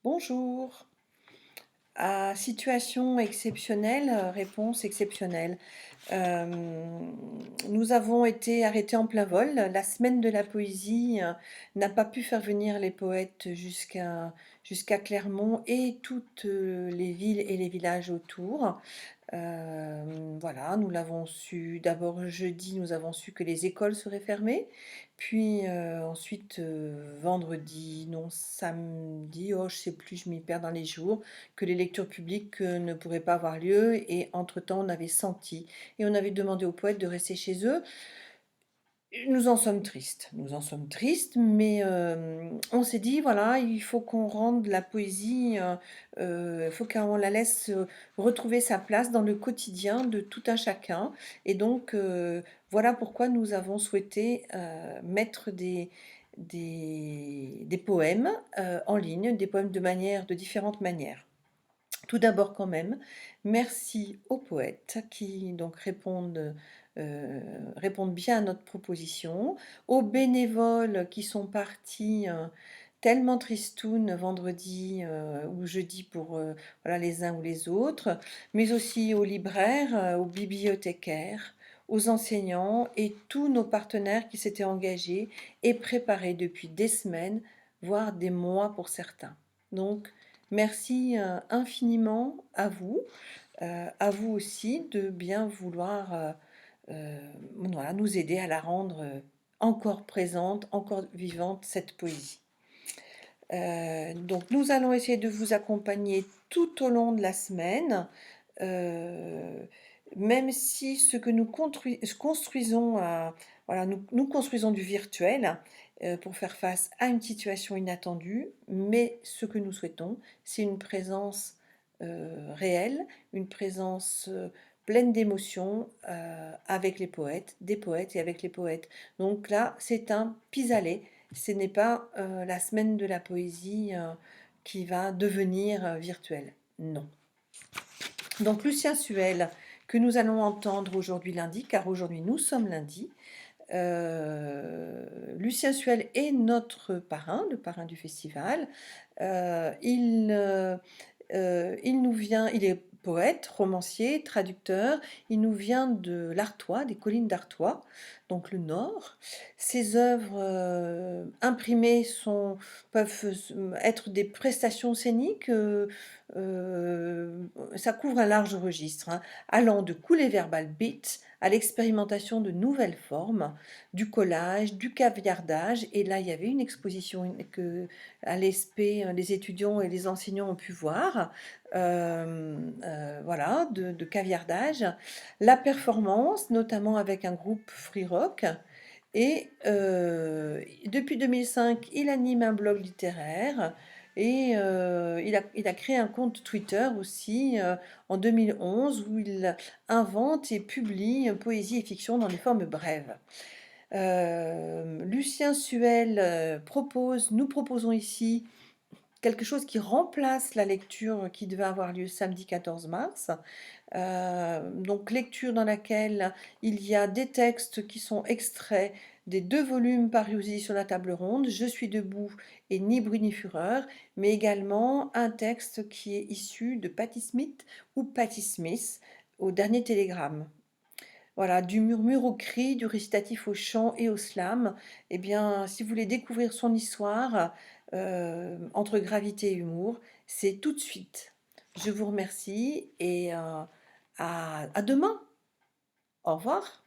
Bonjour. À situation exceptionnelle, réponse exceptionnelle. Nous avons été arrêtés en plein vol. La semaine de la poésie n'a pas pu faire venir les poètes jusqu'à Clermont et toutes les villes et les villages autour. Voilà, nous l'avons su d'abord jeudi, nous avons su que les écoles seraient fermées, puis ensuite vendredi, non samedi, oh je sais plus, je m'y perds dans les jours, que les lectures publiques ne pourraient pas avoir lieu et entre-temps on avait senti et on avait demandé aux poètes de rester chez eux. Nous en sommes tristes, mais on s'est dit: «Voilà, il faut qu'on rende la poésie, il faut qu'on la laisse, retrouver sa place dans le quotidien de tout un chacun» et donc voilà pourquoi nous avons souhaité, mettre des poèmes, en ligne, des poèmes de différentes manières. Tout d'abord quand même, merci aux poètes qui donc répondent bien à notre proposition, aux bénévoles qui sont partis, tellement tristounes vendredi, ou jeudi pour, voilà les uns ou les autres, mais aussi aux libraires, aux bibliothécaires, aux enseignants et tous nos partenaires qui s'étaient engagés et préparés depuis des semaines, voire des mois pour certains. Donc merci, infiniment à vous aussi de bien vouloir, voilà, nous aider à la rendre, encore présente, encore vivante, cette poésie. Donc nous allons essayer de vous accompagner tout au long de la semaine, heu, même si ce que nous construisons voilà, nous construisons du virtuel, pour faire face à une situation inattendue, mais ce que nous souhaitons, c'est une présence, réelle, une présence, pleine d'émotions, avec les poètes, des poètes et avec les poètes. Donc là, c'est un pis-aller, ce n'est pas, la semaine de la poésie, qui va devenir, virtuelle. Non. Donc Lucien Suel, que nous allons entendre aujourd'hui lundi, car aujourd'hui nous sommes lundi. Lucien Suel est notre parrain, le parrain du festival. Il nous vient, il est poète, romancier, traducteur. Il nous vient de l'Artois, des collines d'Artois, donc le Nord. Ses œuvres imprimées peuvent être des prestations scéniques. Ça couvre un large registre, hein, allant de coulées verbales beat à l'expérimentation de nouvelles formes, du collage, du caviardage. Et là, il y avait une exposition que à l'ESP, les étudiants et les enseignants ont pu voir, voilà, de caviardage. La performance, notamment avec un groupe free rock. Et depuis 2005, il anime un blog littéraire et il a créé un compte Twitter aussi en 2011 où il invente et publie poésie et fiction dans des formes brèves. Lucien Suel nous proposons ici quelque chose qui remplace la lecture qui devait avoir lieu samedi 14 mars. Donc lecture dans laquelle il y a des textes qui sont extraits des 2 volumes parus aux éditions La Table Ronde, Je suis debout et Ni bruit ni fureur, mais également un texte qui est issu de Patti Smith ou Patti Smith au Dernier Télégramme. Voilà, du murmure au cri, du récitatif au chant et au slam. Eh bien, si vous voulez découvrir son histoire, entre gravité et humour, c'est tout de suite. Je vous remercie et à demain. Au revoir.